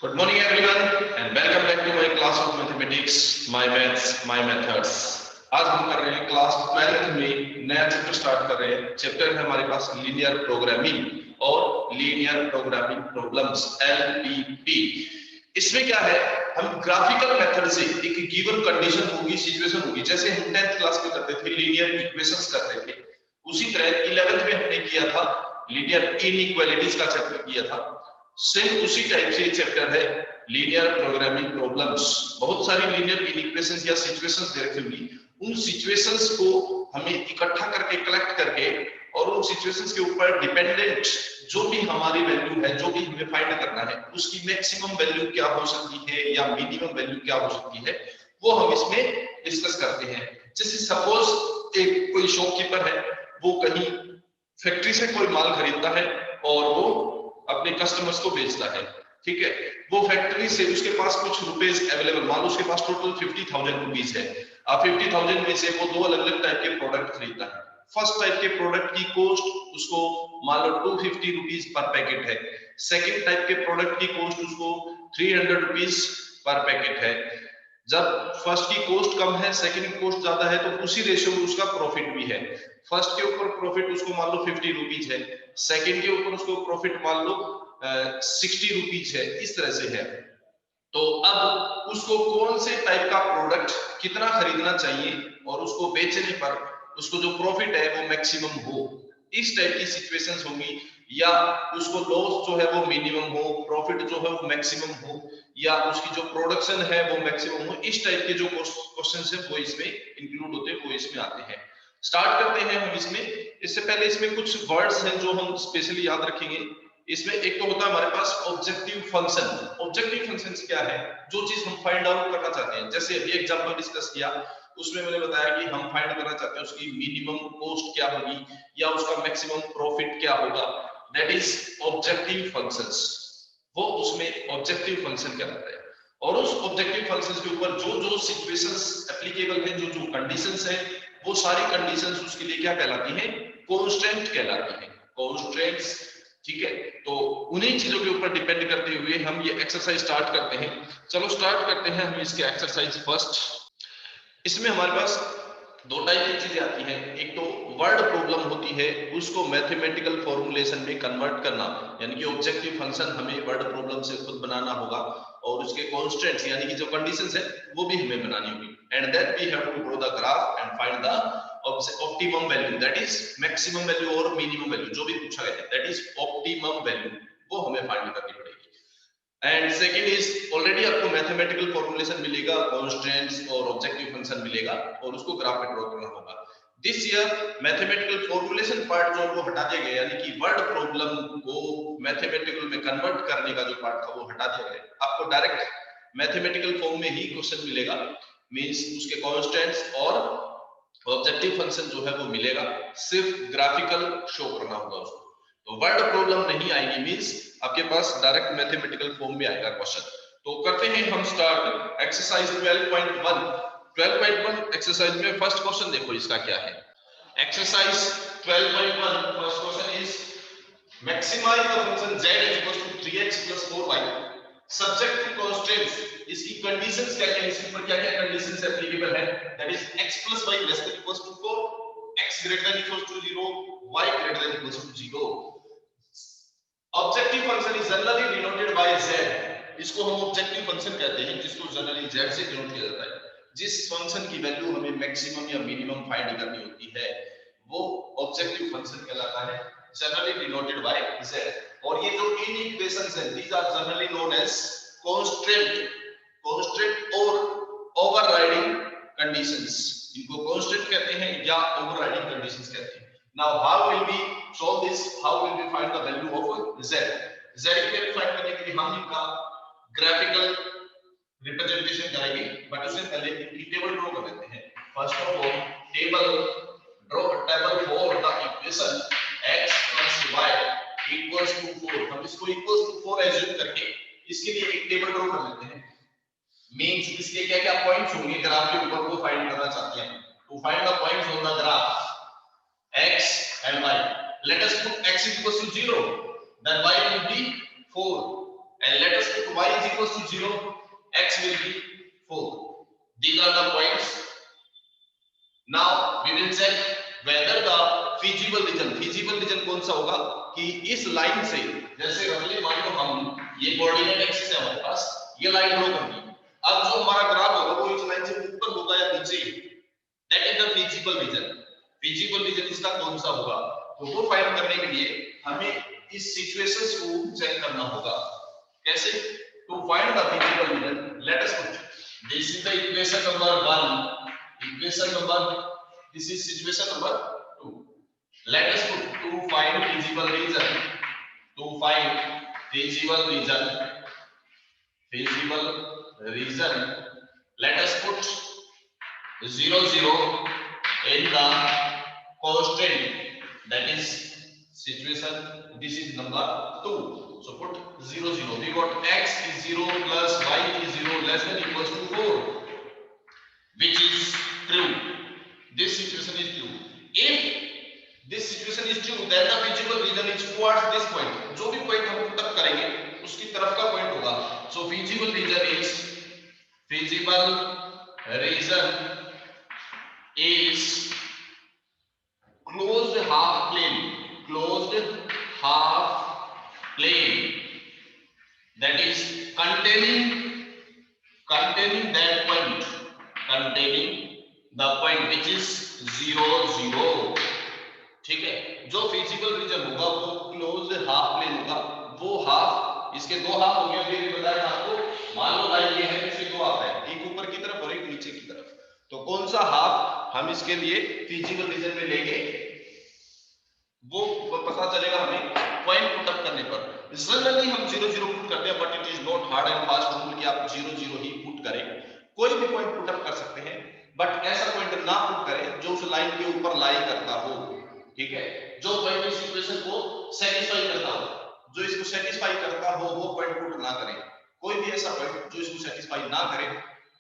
Good morning everyone and welcome back to my class of mathematics, my maths, my methods। आज हम कर रहे हैं क्लास 12th में नया चैप्टर स्टार्ट कर रहे हैं। चैप्टर है हमारे पास लीनियर प्रोग्रामिंग और लीनियर प्रोग्रामिंग प्रॉब्लम्स LPP। इसमें क्या है, हम ग्राफिकल मेथड से एक गिवन कंडीशन होगी, सिचुएशन होगी, जैसे हम 10th क्लास में करते थे लीनियर इक्वेशंस करते थे, उसी तरह 11th में हमने किया था लीनियर इनइक्वालिटीज का चैप्टर किया था। सेम उसी टाइप से चैप्टर है लीनियर प्रोग्रामिंग प्रॉब्लम्स। बहुत सारी लीनियर इक्वेशंस या सिचुएशंस दे रखी होंगी, उन सिचुएशंस को हमें इकट्ठा करके कलेक्ट करके और उन सिचुएशंस के ऊपर डिपेंडेंट जो भी हमारी वैल्यू है, जो भी हमें फाइंड करना है, उसकी मैक्सिमम वैल्यू क्या हो सकती है या मिनिमम वैल्यू क्या हो सकती है, वो हम इसमें डिस्कस करते हैं। जैसे सपोज एक कोई शॉपकीपर है, वो कहीं फैक्ट्री से कोई माल खरीदता है और वो अपने कस्टमर्स को बेचता है, ठीक है। वो फैक्ट्री से उसके पास कुछ रुपीस अवेलेबल, मान लो उसके पास टोटल 50,000 रुपीस है। अब 50,000 में से वो दो अलग अलग टाइप के प्रोडक्ट खरीदता है। फर्स्ट टाइप के प्रोडक्ट की कॉस्ट उसको मान लो 250 रुपीस पर पैकेट है। सेकंड टाइप के प्रोडक्ट की कॉस्ट उसको 300 रुपीस पर पैकेट है। जब फर्स्ट की कॉस्ट कम है, सेकंड की कॉस्ट ज्यादा है, तो उसी रेशियो में उसका प्रॉफिट भी है। फर्स्ट के ऊपर प्रॉफिट उसको मान लो 50 रुपीज है, सेकंड के ऊपर उसको प्रॉफिट मान लो 60 रुपीज है, इस तरह से है। तो अब उसको कौन से टाइप का प्रोडक्ट कितना खरीदना चाहिए और उसको बेचने पर उसको जो प्रॉफिट है वो मैक्सिमम हो, इस टाइप की सिचुएशंस होंगी। या उसको लॉस जो है वो मिनिमम हो, प्रॉफिट जो है वो मैक्सिमम हो, या उसकी जो प्रोडक्शन है वो मैक्सिमम हो, इस टाइप के जो क्वेश्चंस है वो इसमें इंक्लूड होते हैं, वो इसमें आते हैं। स्टार्ट करते हैं हम इसमें। इससे पहले इसमें कुछ वर्ड्स हैं जो हम स्पेशली याद रखेंगे। इसमें एक तो होता है हमारे पास ऑब्जेक्टिव फंक्शन। ऑब्जेक्टिव फंक्शंस क्या है, जो चीज हम फाइंड आउट करना चाहते हैं। जैसे अभी एग्जांपल डिस्कस किया, उसमें मैंने बताया कि हम फाइंड करना चाहते हैं उसकी मिनिमम कॉस्ट क्या होगी या उसका मैक्सिमम प्रॉफिट क्या होगा, दैट इज ऑब्जेक्टिव फंक्शंस। वो उसमें ऑब्जेक्टिव फंक्शन कहलाता है। और उस ऑब्जेक्टिव फंक्शंस के ऊपर जो जो सिचुएशंस एप्लीकेबल है, जो जो कंडीशंस है, वो सारी कंडीशंस उसके लिए क्या कहलाती हैं, कांस्टेंट कहलाती हैं, कांस्टेंट्स, ठीक है। तो उन्हीं चीजों के ऊपर डिपेंड करते हुए हम ये एक्सरसाइज स्टार्ट करते हैं। चलो स्टार्ट करते हैं हम इसके एक्सरसाइज फर्स्ट। इसमें हमारे पास दो टाइप की चीजें आती हैं। एक तो वर्ड प्रॉब्लम होती है, उसको मैथमेटिकल फॉर्मुलेशन में कन्वर्ट करना, यानी कि ऑब्जेक्टिव फंक्शन हमें वर्ड प्रॉब्लम से खुद बनाना होगा और उसके कांस्टेंट्स यानी कि जो कंडीशंस है वो भी हमें बनानी होगी। And then we have to draw the graph and find the optimum value, that is maximum value और मिनिमम वैल्यू, जो भी पूछा गया है दैट इज ऑप्टिमम वैल्यू, वो हमें फाइंड करनी पड़ेगी। एंड सेकंड इज ऑलरेडी आपको मैथमेटिकल फॉर्मुलेशन मिलेगा, कांस्टेंट्स और ऑब्जेक्टिव फंक्शन मिलेगा और उसको ग्राफ में ड्रॉ करना होगा। This year mathematical formulation part जो वो हटा दिया गया, यानी कि वर्ड प्रॉब्लम को मैथमेटिकल में कन्वर्ट करने का जो पार्ट था वो हटा दिया गया। आपको डायरेक्ट मैथमेटिकल फॉर्म में ही क्वेश्चन मिलेगा, मींस उसके कांस्टेंट्स और ऑब्जेक्टिव फंक्शन जो है वो मिलेगा, सिर्फ ग्राफिकल शो करना होगा उसको। तो वर्ड प्रॉब्लम नहीं आएगी, मींस आपके पास डायरेक्ट मैथमेटिकल फॉर्म में आएगा क्वेश्चन। तो करते हैं हम स्टार्ट एक्सरसाइज 12.1। 12.1 एक्सरसाइज में फर्स्ट क्वेश्चन देखो इसका क्या है। Exercise 12.1 first question is maximise the function z equals to 3x + 4y subject to constants. इसकी कंडीशंस क्या क्या है, इसके ऊपर क्या क्या कंडीशंस एप्लीकेबल है, that is x + y less than equals to 4, x greater than equals to 0, y greater than equals to 0। Objective function is generally denoted by z। इसको हम ऑब्जेक्टिव फंक्शन कहते हैं, जिसको जनरली z से denote किया जाता है। जिस फंक्शन की वैल्यू हमें मैक्सिमम या मिनिमम फाइंड करनी होती है वो ऑब्जेक्टिव फंक्शन कहलाता है, जनरली डिनोटेड बाय z। और ये जो इन इक्वेशंस हैं, these are generally known as constant, constant और ओवरराइडिंग कंडीशंस। इनको कांस्टेंट कहते हैं या ओवरराइडिंग कंडीशंस कहते हैं। Now how will be solve this, how will we find the value of z? z की वैल्यू फाइंड करने के लिए हम इनका ग्राफिकल रिप्रेजेंटेशन करेंगे, बट उससे पहले इनकी टेबल ड्रॉ कर लेते हैं। First of all table for the equation x + y = 4। हम इसको इक्वल्स टू 4 एज्यूम करके इसके लिए एक टेबल ड्रॉ कर लेते हैं। मींस इसके क्या क्या पॉइंट्स होंगे ग्राफ के ऊपर, वो फाइंड करना चाहते हैं। To find the points on the graph x and y, let us put x equals to 0, then y will be 4, and let us put So y is equals to 0, x will be 4. These are the points. Now we will check whether the feasible region कौन सा होगा कि इस line से, जैसे रफली मान लो हम ये कोऑर्डिनेट एक्सिस है हमारे पास, ये लाइन ड्रॉ कर दी। अब जो हमारा ग्राफ होगा वो इस लाइन से ऊपर होगा या नीचे, that is the feasible region। feasible region इसका कौन सा होगा, तो वो फाइंड करने के लिए हमें इस सिचुएशंस को चेक करना होगा। कैसे? To find the feasible region, let us put this is the equation number 1, equation number, this is situation number 2. Let us put to find feasible region, to find feasible region, let us put 0 0 in the constant, that is situation, this is number 2. So put 0 0, we got x is 0 plus y is 0 less than equals to 4, which is true. This situation is true. If this situation is true, then the feasible region is towards this point. जो भी point हम put up करेंगे उसकी तरफ का point होगा। So feasible region is closed half plane, that is containing that point, containing the point which is 0 0। ठीक है, जो फिजिकल रीजन होगा वो क्लोज हाफ प्लेन होगा। वो हाफ, इसके दो हाफ होंगे, अभी भी बताया आपको। मान लो लाइन ये है, इसके दो हाफ है, एक ऊपर की तरफ और एक नीचे की तरफ। तो कौन सा हाफ हम इसके लिए फिजिकल रीजन में लेंगे वो पता चलेगा हमें पॉइंट पुट अप करने पर। जनरली हम 0 0 पुट करते हैं, but it is not hard and fast rule कि आप 0 0 ही पुट करें। कोई भी पॉइंट पुट अप कर सकते हैं, बट ऐसा पॉइंट ना पुट करें जो उस लाइन के ऊपर लाई करता हो। ठीक है, जो पॉइंट इस इक्वेशन को सेटिस्फाई करता हो, जो इसको सेटिस्फाई करता हो वो पॉइंट पुट ना करें। कोई भी ऐसा पॉइंट जो इसको सेटिस्फाई ना करे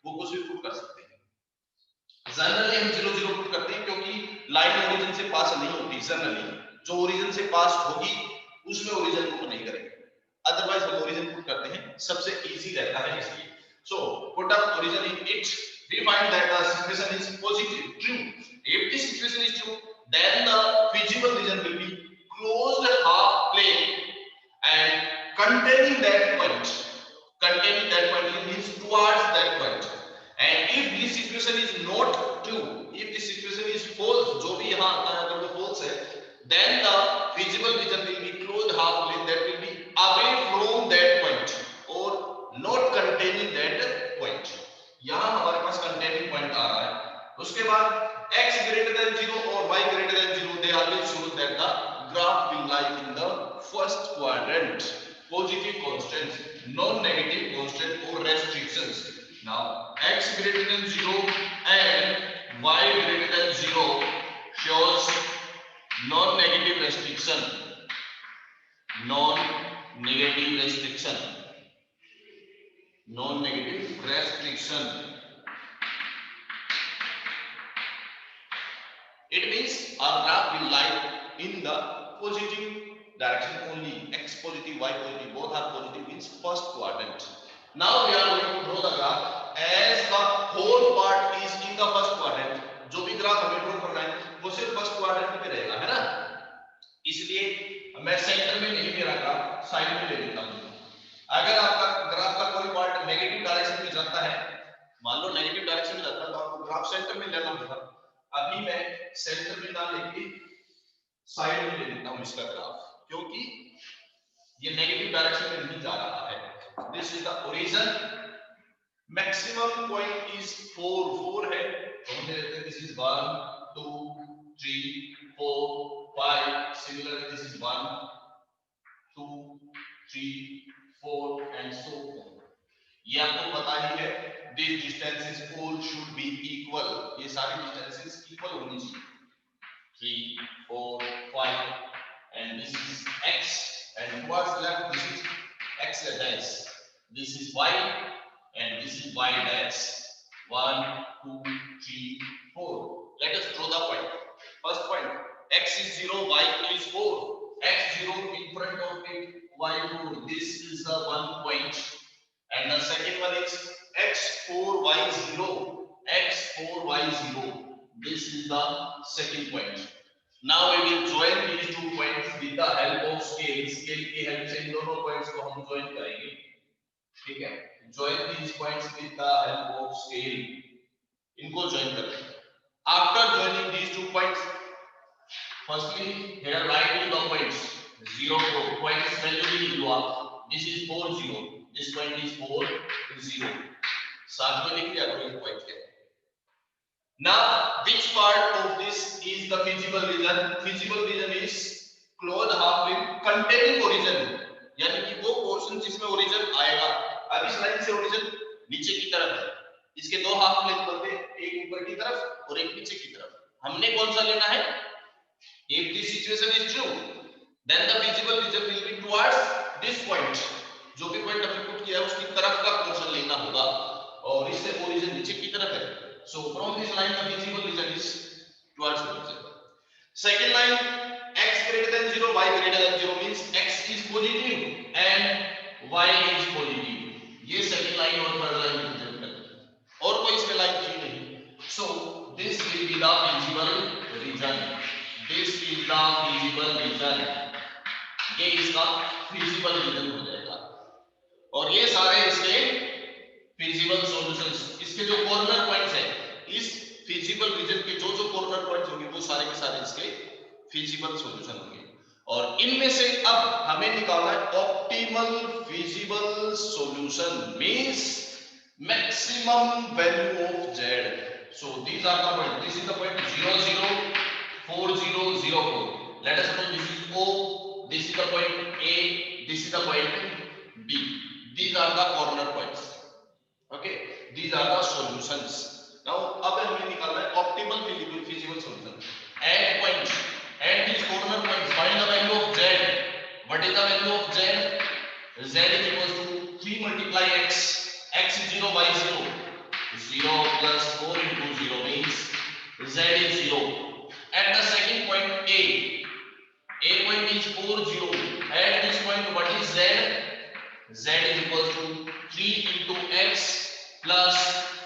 वो कुछ भी पुट कर सकते हैं। जनरली हम 0 0 पुट करते हैं क्योंकि लाइन ओरिजिन से पास नहीं होती। जनरली जो ओरिजिन से पास होगी उसमें ओरिजिन पुट नहीं करेंगे, अदरवाइज हम ओरिजिन पुट करते हैं, सबसे इजी रहता है इसलिए। So put up origin in it, we find that the situation is positive, true. If this situation is true, then the feasible region will be closed half plane and containing that point means towards that point. And if this situation is not true, if this situation is false, जो भी यहाँ आता है अगर वो false है, then the feasible region will be closed half plane, that will be away from that point or not containing that point. यहाँ हमारे पास कंटेनिंग पॉइंट आ रहा है। उसके बाद x greater than 0 और y greater than 0, they always show that the graph will lie in the first quadrant. Positive constants, non-negative constant or restrictions. Now x greater than 0 and y greater than 0 shows non-negative restriction. Non-negative restriction. It means our graph will lie in the positive direction only. X positive, y positive, both are positive, means first quadrant. Now we are going to draw the graph as the whole part is in the first quadrant. जो भी graph हमें draw करना है वो सिर्फ first quadrant में रहेगा, है ना। इसलिए मैं सेंटर में नहीं ले रहा, साइड में ले लेता हूं। अगर आपका ग्राफ का कोई पार्ट नेगेटिव डायरेक्शन में जाता है, मान लो नेगेटिव डायरेक्शन में जाता है, तो आपको ग्राफ सेंटर में लेना होगा। अभी मैं सेंटर में ना लेके साइड में ले लेता हूं इसका ग्राफ, क्योंकि ये नेगेटिव डायरेक्शन में नहीं जा रहा है। This is the origin, maximum point is 4 है, तो हम लेते हैं this is 1 2 3 4 5, similarly this is 1 2 3 4 and so on. ये आपको पता ही है, these distances all should be equal, ये सारी distances equal होनी चाहिए। 3 4 5 and this is x and towards left this is x dash, this is y and this is y dash। 1 2 3 4, let us draw the point. First point, x is 0 y is 4, x 0 in front of it, y 4, this is the one point, second one is x4y0, x4y0. This is the second point. Now we will join these two points with the help of scale. Scale की help से इन दोनों points को हम join करेंगे, ठीक है? Join these points with the help of scale. इनको join करें. After joining these two points, firstly here write the points 0 4 points value भी लिख लो आप. This is 4 0. This point is 4 0. साथ में लिख लिया करो ये point के. Now, which part of this is the feasible region? Feasible region is closed half plane containing origin. यानी कि वो portion जिसमें origin आएगा. अब इस लाइन से origin नीचे की तरफ है. इसके दो हाफ प्लेन बनते हैं, एक ऊपर की तरफ और एक नीचे की तरफ. हमने कौन सा लेना है? If this situation is true, then the feasible region will be towards this point. जो भी point हमने पुट किया है उसकी तरफ का portion लेना होगा. और इससे origin नीचे की तरफ है. So from this line the feasible region is towards origin. Second line, x greater than 0, y greater than 0 means x is positive and y is positive. ये second line और third line represent करते हैं. और कोई इसमें line चाहिए नहीं. So this will be the feasible region. This is the feasible region. ये इसका feasible region हो जाएगा. और ये सारे इसके feasible solutions. इसके जो कॉर्नर पॉइंट्स हैं, इस feasible region के जो कॉर्नर पॉइंट्स होंगे वो सारे के सारे इसके feasible solution होंगे. और इनमें से अब हमें निकालना है optimal feasible solution means maximum value of z. So these are the points. This is the point 0 0 4 0 0 4. Let us suppose this is O. This is the point A. This is the point B. These are the corner points. Okay, these are the solutions. Now अब हमें निकालना है optimal feasible solution. At point, at these corner points, find the value of z. What is the value of z? Z is equal to 3 multiply x. X is 0, y 0. 0 plus 4 into 0 means z is 0. At the second point A. A point is 4 0. At this point, what is z? Z is equal to 3 into x plus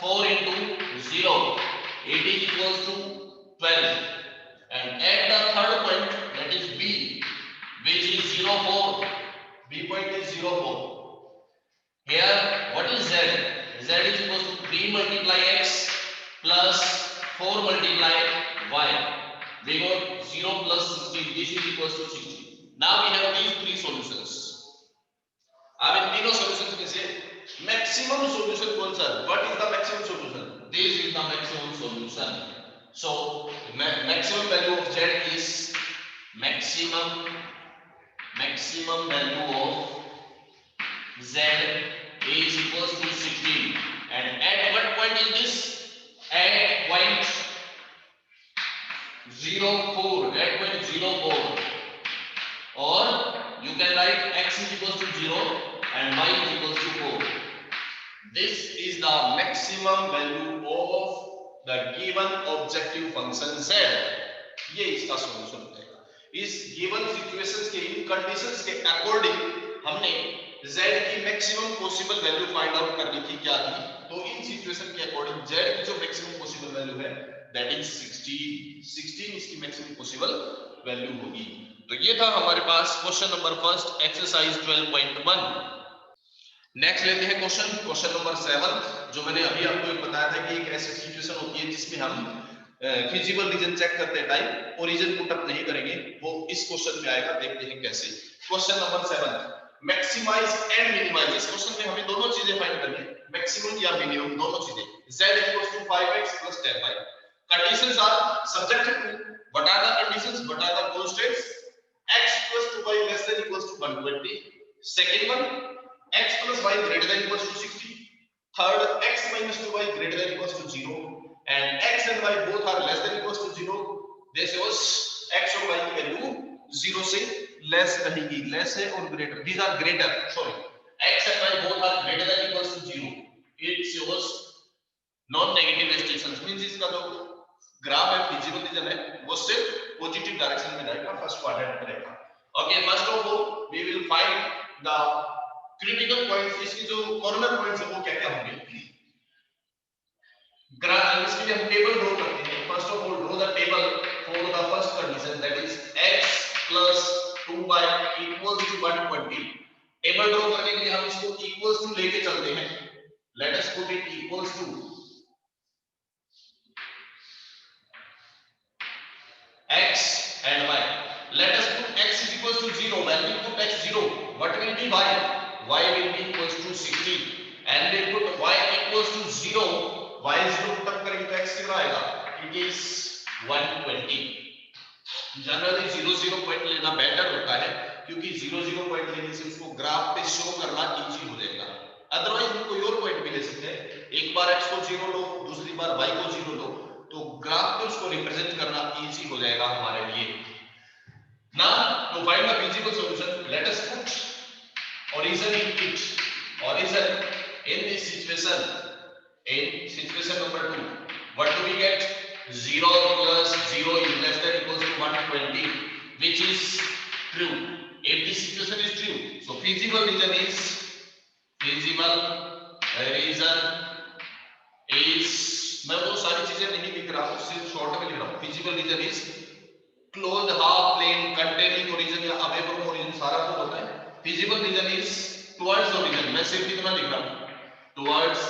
4 into 0. It is equals to 12. And at the third point, that is B, which is 0 4. B point is 0 4. Here, what is Z? Z is equals to 3 multiply x plus 4 multiply y. We got 0 plus 16. This is equals to 16. Now we have these three solutions. अब इन तीनों solutions में से maximum solution कौन सा? What is the maximum solution? This is the maximum solution. So maximum value of z is maximum value of z is equals to 16. And at what point is this? At point 0 4. At point 0 4. Or you can write x is equals to 0 and y is equals to 4. This is the maximum value of the given objective function z. ये इसका solution होगा. इस given situations के इन conditions के according हमने z की maximum possible value find out करनी थी. क्या थी? तो इन situation के according z की जो maximum possible value है that is 16 इसकी maximum possible value होगी. तो ये था हमारे पास question number first exercise 12.1. Next लेते हैं क्वेश्चन नंबर 7, जो मैंने अभी आपको बताया था कि एक ऐसी सिचुएशन होती है जिसमें हम फिजिबल रीजन चेक करते टाइम ओरिजिन पुट अप नहीं करेंगे. वो इस क्वेश्चन में आएगा, देखते हैं कैसे. Question number 7, maximise and minimise. इस क्वेश्चन में हमें दोनों चीजें फाइंड करनी है, मैक्सिमम या मिनिमम, दोनों चीजें. z 5x + 10y. Conditions are subject to what are the conditions, what are the constants. x + y less than equals to 120. Second one, x plus y greater than equals to 60. Third, x minus 2y greater than equals to 0. And x and y both are less than equals to 0. This shows x और y की value 0 से less रहेगी. Less है और greater, these are greater. Sorry, x and y both are greater than equals to 0. It shows non-negative restrictions. Means इसका जो graph है feasible region है वो सिर्फ पॉजिटिव डायरेक्शन में जाएगा, फर्स्ट क्वाड्रेंट में रहेगा. Okay, first of all we will find the critical points, इसकी जो कॉर्नर पॉइंट्स है वो क्या क्या होंगे। इसके लिए हम टेबल ड्रॉ करते हैं। First of all draw the table for the first condition, that is x plus 2y equals to 120। Table draw करने के लिए हम इसको इक्वल्स टू लेके चलते हैं। Let us put it equals to x and y। Let us put x is equals to 0. When we put x 0, what will be y? Y will be equals to 60, and we put y equals to 0, y 0 put up करेंगे तो x कितना आएगा? It is 120। Generally 0 point लेना better होता है, क्योंकि 0 point लेने से उसको ग्राफ पे शो करना इजी हो जाएगा। अदरवाइज हम कोई और पॉइंट भी ले सकते हैं। एक बार x को 0 लो, दूसरी बार y को 0 लो, तो ग्राफ पे उसको रिप्रेजेंट करना इजी हो जाएगा हमारे लिए। Now to find the feasible solution, let us put origin in it. Origin in this situation, in situation number 2, what do we get? 0 plus 0 is less than equals to 120, which is true. If this situation is true, so feasible region is मैं वो सारी चीजें नहीं लिख रहा हूँ, सिर्फ short में लिख रहा हूँ। feasible region is closed half plane containing origin या away from origin, सारा तो होता है। feasible region is towards origin, मैं सिर्फ कितना लिख रहा हूँ, towards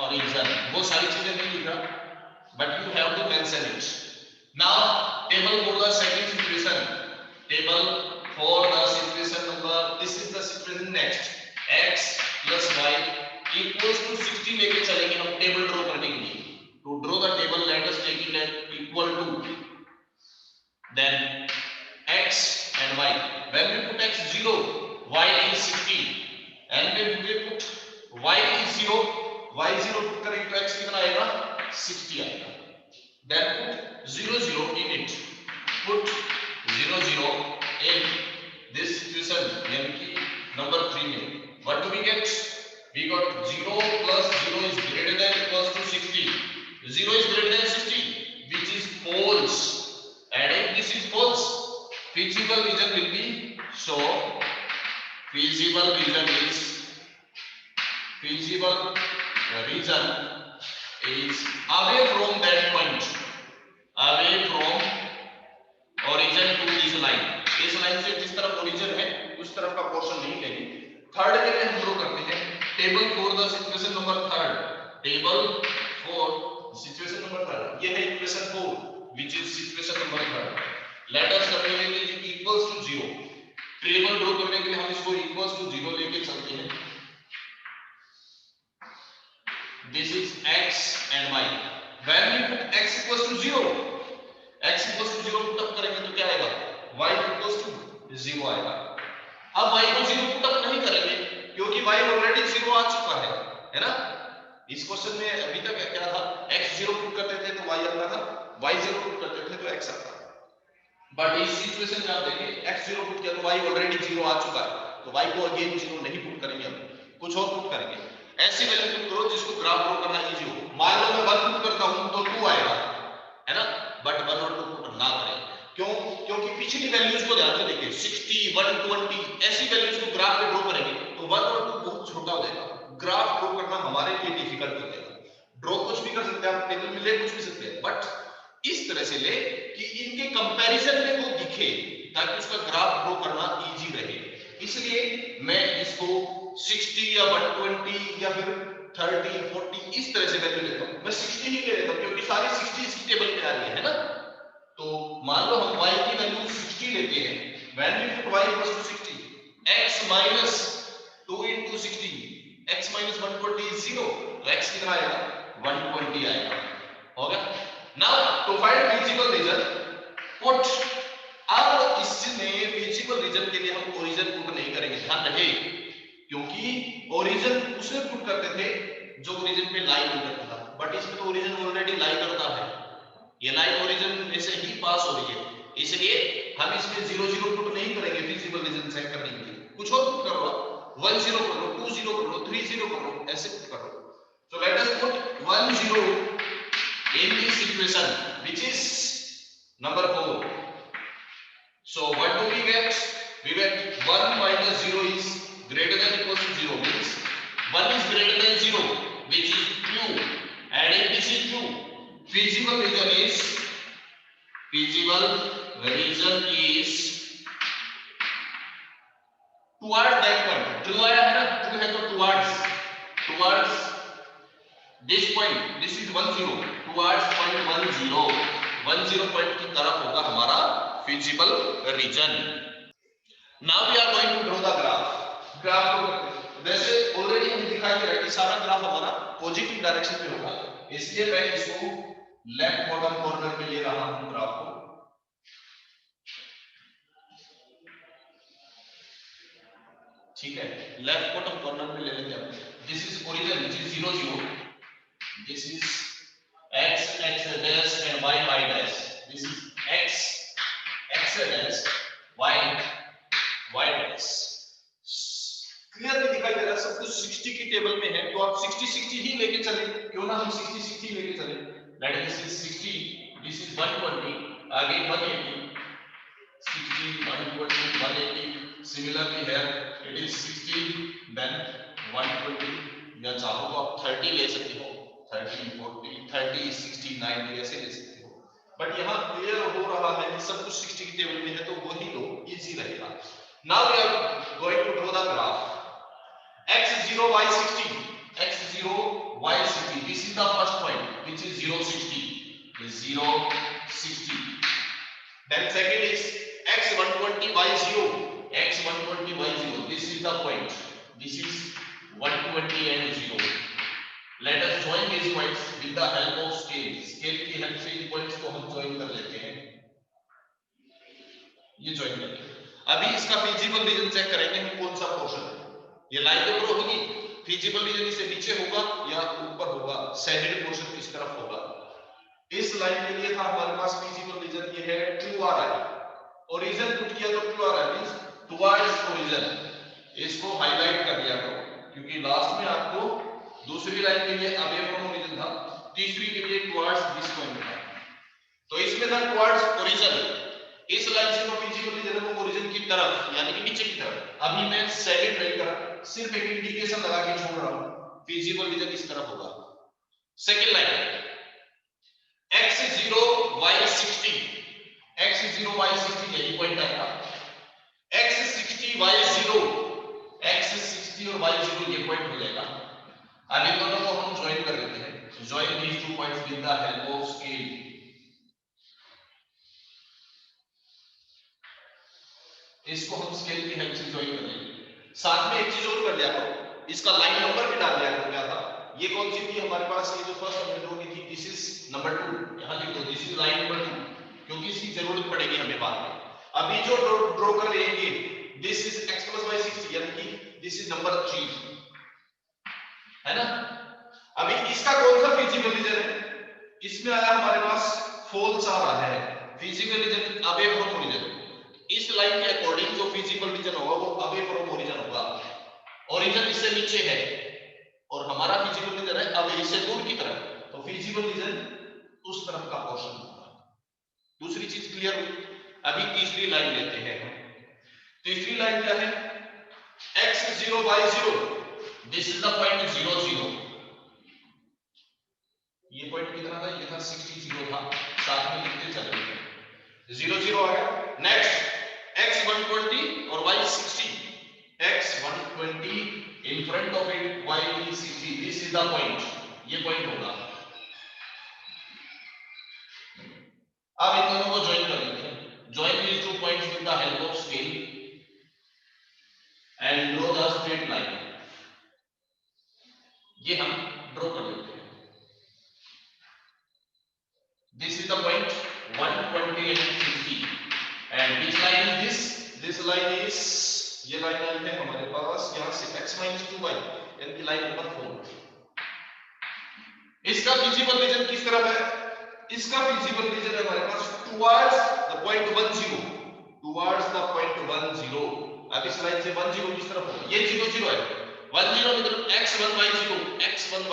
origin, वो सारी चीजें नहीं लिख रहा, but you have to mention it. Now table for the second situation, table for the situation number, this is the situation next, x plus y equals to 60 लेके चलेंगे हम टेबल ड्रॉ करने के लिए। to draw the table, let us take it as equal to then x and y. When we put x 0, y is 60, and when we put y is 0, y 0 put करेंगे तो x कितना आएगा? 60 आएगा। Then put 0 0 in it, put 0 0 in this situation, यानी कि number 3 में what do we get? We got 0 plus 0 is greater than equals to 60. 0 is greater than 60, which is false. And if this is false, feasible region will be, so feasible region is away from that point, away from origin to this line। इस line से जिस तरफ origin है उस तरफ का portion नहीं लेंगे। थर्ड के लिए हम ड्रॉ करते हैं table for the situation number third, table for situation number third, ये है equation 4 which is situation number third। let us substitute it equals to 0। Table draw करने के लिए हम इसको equals to 0 लेके चलते हैं। this is x and y। when we put x equals to 0, x equals to 0 put up करेंगे तो क्या आएगा? y equals to 0 आएगा। अब y को 0 पुट अप नहीं करेंगे क्योंकि y ऑलरेडी 0 आ चुका है ना। इस क्वेश्चन में अभी तक क्या था, x 0 पुट करते थे तो y आता था, y 0 पुट करते थे तो x आता था। बट इस सिचुएशन में आप देखिए x 0 पुट किया तो y ऑलरेडी 0 आ चुका है, तो y को अगेन 0 नहीं पुट करेंगे, हम कुछ और पुट करेंगे। ऐसी वैल्यू पुट करो जिसको ग्राफ ड्रॉ करना इजी हो। मान लो मैं 1 पुट करता हूं तो 2 आएगा, है ना, बट 1 और 2 पुट ना करें। क्यों? क्योंकि पिछली वैल्यूज को ध्यान से देखिए, 60 120 ऐसी वैल्यूज को ग्राफ पे ड्रॉ करेंगे तो 1 और 2 बहुत छोटा हो जाएगा, ग्राफ ड्रॉ करना हमारे लिए डिफिकल्ट हो जाएगा। ड्रॉ कुछ भी कर सकते हैं आप, टेबल में ले कुछ भी सकते हैं, बट इस तरह से ले कि इनके कंपैरिजन में वो दिखे ताकि उसका ग्राफ ड्रॉ करना इजी रहे। इसलिए मैं इसको 60 या 120 या फिर 30 40 इस तरह से वैल्यू लेता हूं। मैं 60 ही ले लेता हूं क्योंकि सारी 60 इसकी टेबल पे आ रही है ना। तो मान लो हम y की वैल्यू 60 लेते हैं, when we put y equals to 60, x minus 2 into 60, x minus 120 is 0, तो x कितना आएगा? 120 आएगा। हो गया। now to find feasible region, put, अब इसमें feasible region के लिए हम origin पुट नहीं करेंगे, ध्यान रहे, क्योंकि origin उसमें पुट करते थे जो origin पे लाई करता था, बट इसमें तो origin ऑलरेडी लाई करता है, ये लाइन ओरिजिन में से ही पास हो रही है, इसलिए हम इसमें 0 0 पुट नहीं करेंगे फिजिबल रीजन चेक करने के लिए। कुछ और पुट करो, 1 0 कर लो, 2 0 कर लो, 3 0 कर लो, ऐसे पुट करो। So let us put 1 0 in this equation which is number 4। So what do we get? We get 1 minus 0 is greater than equal to 0 means 1 is greater than 0, which is true, and if this is true, feasible region is towards that point. true आया है ना, true है तो towards this point, this is 10, towards point 10 point की तरफ होगा हमारा feasible region. Now we are going to draw the graph. Graph को वैसे ऑलरेडी हमें दिखाई दे रहा है कि सारा ग्राफ हमारा पॉजिटिव डायरेक्शन में होगा, इसलिए मैं इसको लेफ्ट बॉटम कॉर्नर में ले रहा हूं ग्राफ को. ठीक है, लेफ्ट बॉटम कॉर्नर में ले लेंगे हम. This is origin which is 0 0. This is x dash and y dash. This is x dash y dash. Clearly दिखाई दे रहा है, सब कुछ 60 की टेबल में है, तो आप 60 60 ही लेके चलें. क्यों ना हम 60 60 लेके चलें. दैट इज 60, दिस इज 120, आगे 180, 60 120 180. Similarly here it is 60 then 120, या चाहो तो आप 30 ले सकते हो, 30 40 30 60 90 ऐसे ले सकते हो. बट यहाँ क्लियर हो रहा है कि सब कुछ 60 की टेबल में है, तो वही लो, इजी रहेगा. Now we are going to draw the graph. x0 y60, x0 y60. This is the first point, which is 0 60. Then second is x120 y0, x120 y0. This is the point. This is 120 and 0. Let us join these points with the help of scale. Scale की help से इन points को हम join कर लेते हैं. ये join कर लेते हैं. अभी इसका feasible region चेक करेंगे हम कौन सा पोर्शन है. ये लाइन पे ड्रॉ होगी, feasible region इससे नीचे होगा या ऊपर होगा, सैडेड पोर्शन किस तरफ होगा. इस लाइन के लिए था हमारे पास feasible region ये है ट्रू आ रहा है, ओरिजिन पुट किया तो ट्रू आ रहा है, मींस टुवर्ड्स ओरिजिन. इसको हाईलाइट कर दिया करो, क्योंकि लास्ट में आपको दूसरी लाइन के लिए अवे फ्रॉम ओरिजिन था, तीसरी के लिए टुवर्ड्स दिस पॉइंट था. तो इसमें था टुवर्ड्स ओरिजिन. इस लाइन से तो feasible region को ओरिजिन की तरफ यानी कि नीचे की तरफ. अभी मैं सैडेड नहीं कर रहा, सिर्फ एक इंडिकेशन लगा के छोड़ रहा हूं, feasible region इस तरफ होगा. Second line x0 y60, x0 y60 यही पॉइंट आएगा. x60 y0, x60 और y0 ये पॉइंट हो जाएगा. अब इन दोनों को हम ज्वाइन कर लेते हैं. Join these two points with the help of scale. इसको हम स्केल की हेल्प से ज्वाइन कर लेंगे. साथ में एक चीज और कर लिया करो, इसका लाइन नंबर भी डाल दिया करो. क्या था ये, कौन सी थी हमारे पास, ये जो फर्स्ट हमने ड्रॉ की थी, दिस इज नंबर 2. यहां लिख दो दिस इज लाइन नंबर 2, क्योंकि इसकी जरूरत पड़ेगी हमें बाद में. अभी जो ड्रॉ कर रहे हैं ये दिस इज x + y60, यानी कि दिस इज नंबर 3 है ना. अभी इसका कौन सा feasible region है, इसमें आया हमारे पास फॉल्स आ रहा है. feasible region away from origin. इस लाइन के अकॉर्डिंग जो feasible region होगा वो अवे फ्रॉम ओरिजिन होगा. ओरिजिन इससे नीचे है और हमारा feasible region है अवे इससे दूर की तरफ, तो feasible region उस तरफ का पोर्शन होगा. दूसरी चीज क्लियर हुई. अभी तीसरी लाइन लेते हैं हम. तीसरी लाइन क्या है, x0 y0. This is the point 0 0. ये पॉइंट कितना था, ये था 60 0 था. साथ में लिखते चले 0 0 आ गया. नेक्स्ट x120 और y60. x120 in front of it, y60. This is the point. ये पॉइंट होगा. अब इन दोनों को ज्वाइन कर लेते हैं. Join these two points with the help of scale and draw the straight line. ये हम ड्रॉ कर लेते हैं. This is the point 120 and 50. And which line is this? This line is, ये लाइन है हमारे पास यहाँ से x - 2y, यानी कि लाइन नंबर 4. इसका feasible region किस तरफ है, इसका feasible region है हमारे पास towards the point 10, towards the point 10. अब इस लाइन से 10 किस तरफ होगा, ये 0 0 है. 10 मतलब x1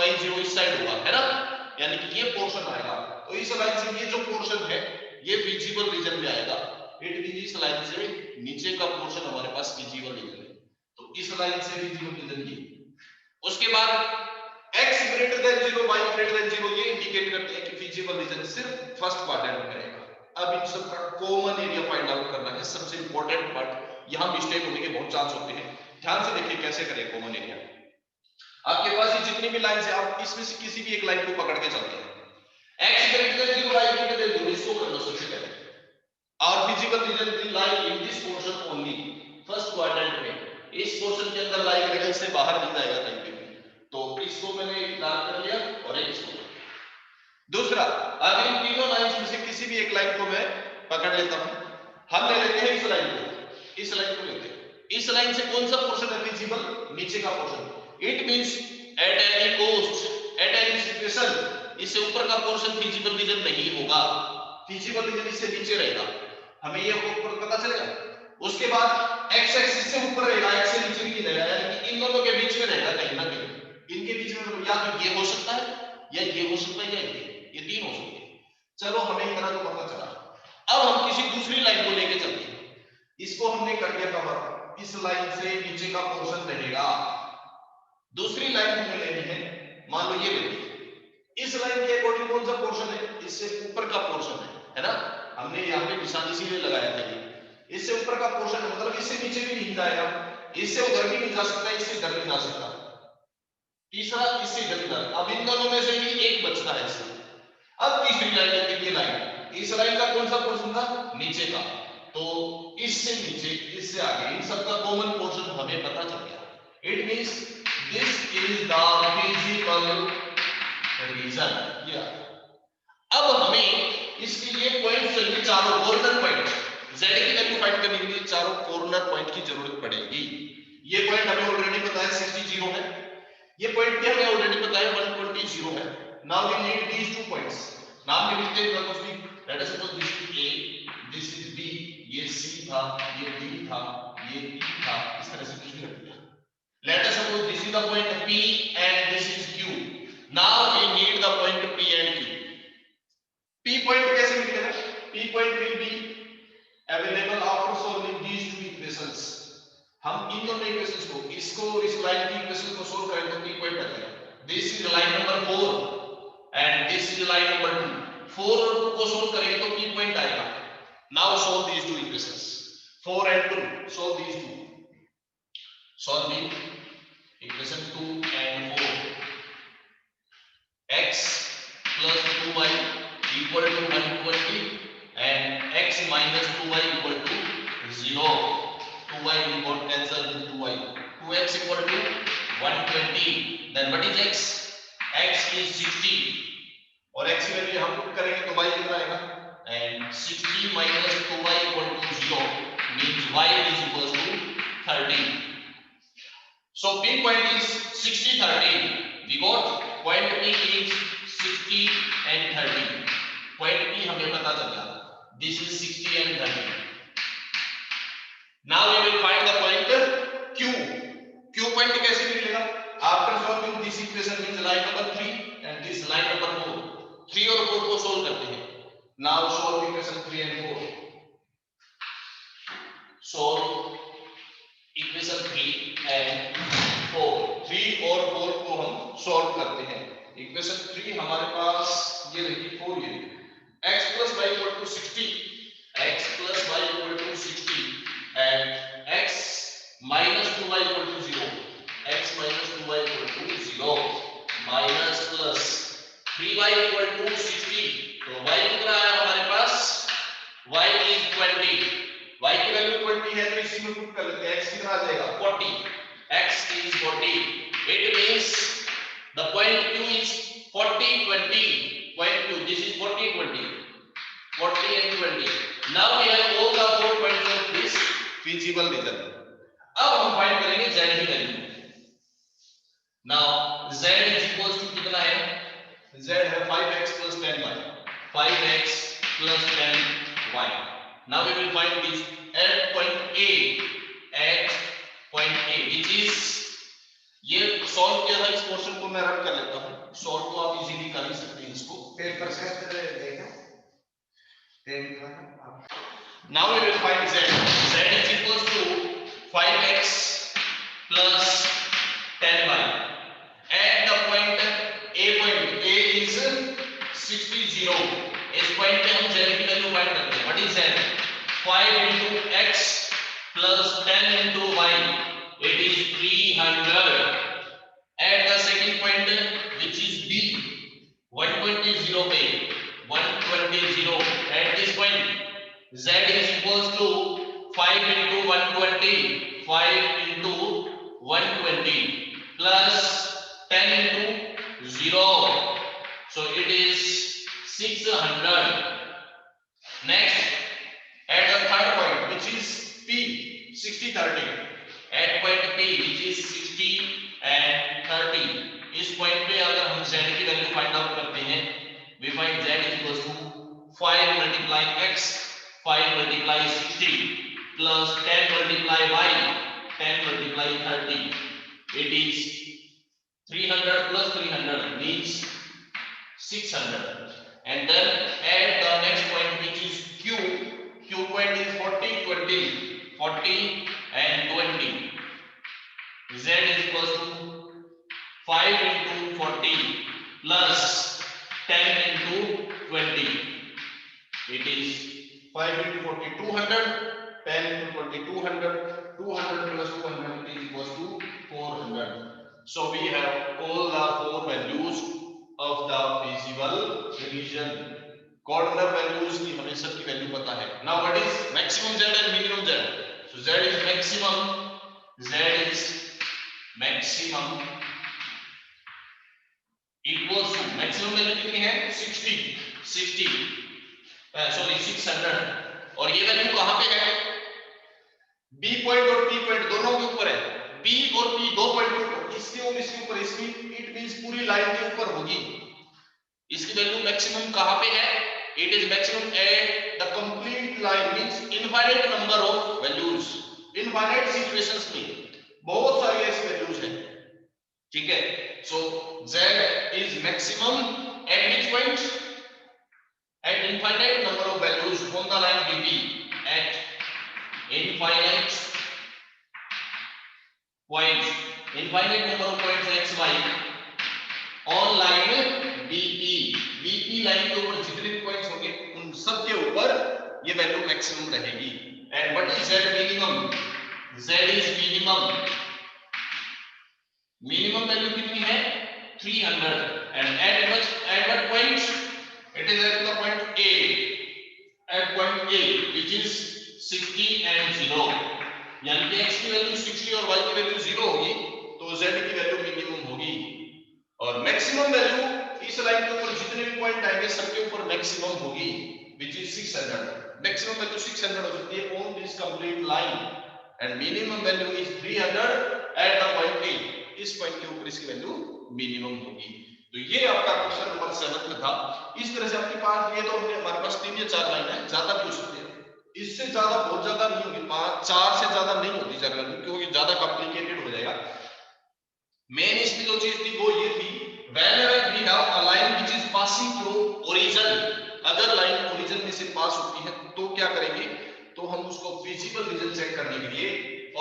y0 इस साइड होगा, है ना, यानी कि ये पोर्शन आएगा. तो इस लाइन से ये जो पोर्शन है ये feasible region में आएगा. इट मींस इस लाइन से नीचे का पोर्शन हमारे पास feasible region है. तो इस लाइन से फिजिबल रीजन ये। उसके बाद x greater then 0, y greater then 0 ये इंडिकेट करते हैं कि फिजिबल रीजन सिर्फ फर्स्ट क्वाड्रेंट में रहेगा। अब इन सब का कॉमन एरिया फाइंड आउट करना है, सबसे इंपॉर्टेंट पार्ट। यहां मिस्टेक होने के बहुत चांस होते हैं, ध्यान से देखिए कैसे करें कॉमन एरिया। आपके पास ये जितनी भी लाइन है, आप इसमें से किसी भी एक लाइन को पकड़ के चलते हैं। x greater then 0, y greater then 0 इसको करना सबसे पहले। और feasible region will lie in this portion only, first quadrant में। इस पोर्शन के अंदर लाई करेगा, इससे बाहर नहीं जाएगा कहीं पे भी। तो इसको मैंने डार्क कर लिया और एक इसको। दूसरा, अगर इन तीनों लाइंस में से किसी भी एक लाइन को मैं पकड़ लेता हूं, हम ले लेते हैं इस लाइन को, इस लाइन को लेते हैं। इस लाइन से कौन सा पोर्शन है फिजिबल? नीचे का portion. It means at any cost, at any situation, इससे ऊपर का पोर्शन फिजिबल रीजन नहीं होगा, फिजिबल रीजन इससे नीचे रहेगा। हमें ये ऊपर पता चलेगा। उसके बाद x एक्सिस से ऊपर रहेगा, x से नीचे भी नहीं रहेगा, यानी कि इन दोनों के बीच में रहेगा कहीं ना कहीं। इनके बीच में मतलब या तो ये हो सकता है, या ये हो सकता है, या ये तीन हो सकते हैं। चलो हमें इतना तो पता चला। अब हम किसी दूसरी लाइन को लेके चलते हैं। इसको हमने कर दिया कवर, इस लाइन से नीचे का पोर्शन रहेगा। दूसरी लाइन हमें लेनी है, मान लो ये लेनी है। इस लाइन के अकॉर्डिंग कौन सा पोर्शन है? इससे ऊपर का पोर्शन है ना? हमने यहाँ पे निशान इसीलिए लगाया था। इससे ऊपर का पोर्शन मतलब इससे नीचे भी नहीं जाएगा, इससे उधर भी नहीं जा सकता, इससे इधर भी जा सकता। तीसरा, इससे इधर जा। अब इन दोनों में से भी एक बचता है इसमें। अब तीसरी लाइन है, ये लाइन, इस लाइन का कौन सा पोर्शन था? नीचे का। तो इससे नीचे, इससे आगे, इन सब का कॉमन पोर्शन हमें पता चल गया। It means this is the feasible region. अब हमें इसके लिए पॉइंट चाहिए, चारों कॉर्नर पॉइंट। z की वैल्यू फाइंड करने के लिए चारों कॉर्नर पॉइंट की जरूरत पड़ेगी। ये पॉइंट हमें ऑलरेडी पता है 60 0 है, ये पॉइंट भी हमें ऑलरेडी पता है 120 0 है। Now we need these two points. नाम के लिखते हैं कुछ भी, let us suppose this is a, this is b, ये c था, ये d था, ये e था, इस तरह से कुछ भी रख दिया। Let us suppose this is the point p and this is q। Now we need the point p and q। p point कैसे मिलेगा? p point will be available after solving these two equations. हम इन दोनों equations को, इसको, इस line की equation को सोल्व करें तो p पॉइंट आ जाएगा। This is line number 4 and this is line number 2। 4 को सोल्व करेंगे तो p पॉइंट आएगा। Now solve these two equations, 4 and 2, solve these two. Solving equation 2 and 4, x plus 2y equal to 120 and x minus 2y equal to 0. 2y will got cancelled with 2y. 2x equal to 120. Then what is x? x is 60 और x की value हम put करेंगे तो y कितना आएगा? And 60 minus 2y equal to 0 means y is equal to 30. So p point is 60 30. We got point p is 60 and 30. Point p हमें पता चल गया, this is 60 and 30. Now we will find the point q. q point कैसे मिलेगा? After solving this equation means line number 3 and this line number 4. 3 और 4 को solve करते हैं. Now solve equation 3 and 4. Solve equation 3 and 4. 3 और 4 को हम solve करते हैं. Equation 3 हमारे पास ये रही 4 ये x plus y equal to 60, x plus y equal to 60 and x minus 2y equal to 0, x minus 2y equal to 0 minus plus 3y equal to 60. तो y कितना है हमारे पास? y is 20. y की value 20 है तो इसी में put कर लेते हैं। x कितना आ जाएगा? 40. x is 40. It means the point q is 40 20. Point q, this is 40 20. 40 and 20. Now we have all the 4 points of this feasible region. अब हम फाइंड करेंगे z की value. Now z is equals to कितना है? z है 5x plus 10y. 5x plus 10y. Now we will find this at point A. At point A, which is ये solve किया था। इस पोर्शन को मैं रन कर लेता हूँ। सॉल्व तो आप इजीली कर ही सकते हैं इसको। पेपर सेट देगा। Now we will find z. Z is equals to 5x plus 10y. At the point A is 60 0. इस पॉइंट पे हम z की वैल्यू फाइंड करते हैं. What is z? 5 into x plus 10 into y. It is 300. At the second point, which is B, 120 पे 120. At this point, z is equals to 5 into 120, 5 into 120 plus 10 into 0. So it is 600. Next, at the third point, which is P, 60 30. At point P, which is 60 and 30. इस point पे अगर हम z की value find out करते हैं, we find z is equals to 5 multiply x, 5 multiply 60 plus 10 multiply y, 10 multiply 30. It is 300 plus 300 means 600. And then at the next point, which is Q point is 40 20, 40 and 20. Z is equals to 5 into 40 plus 10 into 20. It is 5 into 40 200, 10 into 20 200, 200 plus 200 is equals to 400. So we have all the four values of the feasible region. Corner values की हमें सबकी value पता है. Now what is maximum z and minimum z? So z is maximum equals to maximum value कितनी है? 60 600. और ये value कहां पे है? B पॉइंट और P पॉइंट दोनों के ऊपर है. B और P दो पॉइंट के ऊपर, इसके और इसके ऊपर, इसकी इट मींस पूरी लाइन के ऊपर होगी. इसकी वैल्यू मैक्सिमम कहां पे है? It is maximum at the complete line, means infinite number of values. Infinite situations में बहुत सारी ऐसी वैल्यूज हैं. ठीक है. So z is maximum at which point? At infinite number of values on the line BP. At infinite points, infinite number of points x y on line BP. BP line के ऊपर जितने भी points होंगे उन सब के ऊपर ये वैल्यू मैक्सिमम रहेगी. And what is z minimum? z is minimum value कितनी है? 300. And at what point? It is at the point A. At point A, which is 60 and 0. यानी कि x की वैल्यू 60 और y की वैल्यू 0 होगी, तो z की वैल्यू मिनिमम होगी. और मैक्सिमम वैल्यू इस लाइन के ऊपर जितने भी पॉइंट आएंगे सबके ऊपर मैक्सिमम होगी, which is 600. मैक्सिमम वैल्यू 600 हो सकती है on this complete line and minimum value is 300 at the point A. इस पॉइंट के ऊपर इसकी वैल्यू मिनिमम होगी. तो ये आपका क्वेश्चन नंबर 7 में था. इस तरह से आपके पास ये तो हमारे पास 3 या 4 लाइन है, ज्यादा भी हो सकती है, इससे ज्यादा बहुत ज्यादा नहीं होगी, 4 से ज्यादा नहीं होती जनरली, क्योंकि ज्यादा कॉम्प्लिकेटेड हो जाएगा. मेन इसमें जो चीज थी वो ये थी, whenever we have a line which is passing through origin, अगर लाइन ओरिजिन में से पास होती है तो क्या करेंगे? तो हम उसको फिजिबल रीजन चेक करने के लिए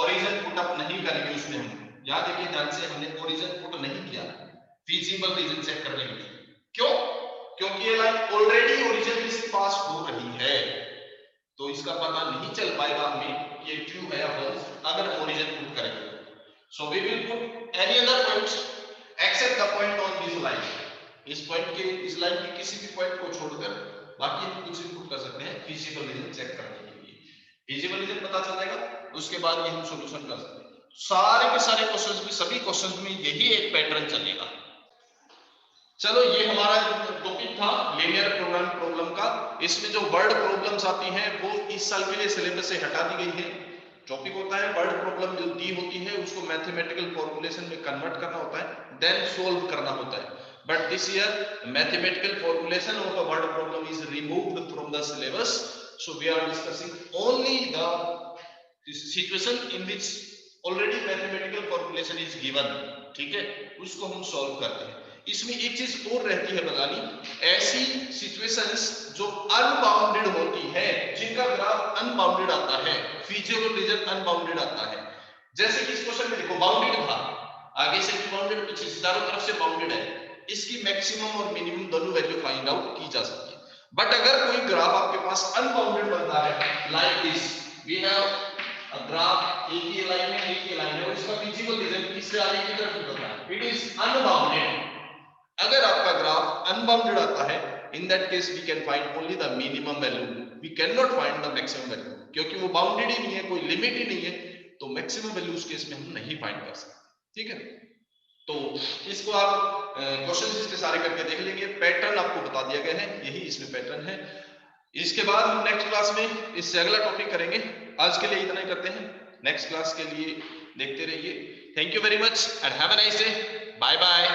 ओरिजिन पुट अप नहीं करेंगे उसमें. हम याद देखिए ध्यान से, हमने ओरिजिन पुट नहीं किया फिजिबल रीजन चेक करने के लिए. क्यों? क्योंकि ये लाइन ऑलरेडी ओरिजिन में से पास हो रही है, तो इसका पता नहीं चल पाएगा हमें ये ट्रू है या फॉल्स अगर ओरिजिन पुट करेंगे. So we will put any other points except the point on this line. इस पॉइंट के, इस लाइन के किसी भी पॉइंट को छोड़कर बाकी हम कुछ भी पुट कर सकते हैं फिजिबल रीजन चेक करने के लिए. फिजिबल रीजन पता चल जाएगा, उसके बाद ये हम सॉल्यूशन कर सकते हैं. सारे के सारे क्वेश्चंस में, सभी क्वेश्चंस में यही एक पैटर्न चलेगा. चलो, ये हमारा टॉपिक था लीनियर प्रोग्रामिंग प्रॉब्लम का. इसमें जो वर्ड प्रॉब्लम्स आती हैं वो इस साल के लिए सिलेबस से हटा दी गई है. टॉपिक होता है वर्ड प्रॉब्लम जो दी होती है उसको मैथमेटिकल फॉर्मूलेशन में कन्वर्ट करना होता है, देन सॉल्व करना होता है. But this year mathematical formulation of a word problem is removed from the syllabus. So we are discussing only the situation in which already mathematical formulation is given. ठीक है, उसको हम सॉल्व करते हैं. इसमें एक चीज और रहती है बतानी, ऐसी सिचुएशंस जो अनबाउंडेड होती है, जिनका ग्राफ अनबाउंडेड आता है, फीजिबल रीजन अनबाउंडेड आता है. जैसे कि इस क्वेश्चन में देखो बाउंडेड था, आगे से भी बाउंडेड, पीछे से, चारों तरफ से बाउंडेड है, इसकी मैक्सिमम और मिनिमम दोनों वैल्यू फाइंड आउट की जा सकती है। बट अगर कोई ग्राफ आपके पास अनबाउंडेड बनता है like this, we have a graph, एक ही लाइन में एक ही लाइन है और इसका प्रिंसिपल रीजन इससे आगे की तरफ निकलता है, इट इज अनबाउंडेड। अगर आपका ग्राफ अनबाउंडेड आता है, in that case we can find only the minimum value, we cannot find the maximum value, क्योंकि वो बाउंडेड ही नहीं है, कोई लिमिट ही नहीं है, तो मैक्सिमम वैल्यू उस केस में हम नहीं फाइंड कर सकते। ठीक है, तो इसको आप क्वेश्चन इसके सारे करके देख लेंगे, पैटर्न आपको बता दिया गया है, यही इसमें पैटर्न है। इसके बाद हम नेक्स्ट क्लास में इससे अगला टॉपिक करेंगे। आज के लिए इतना ही करते हैं, नेक्स्ट क्लास के लिए देखते रहिए। Thank you very much and have a nice day, bye bye.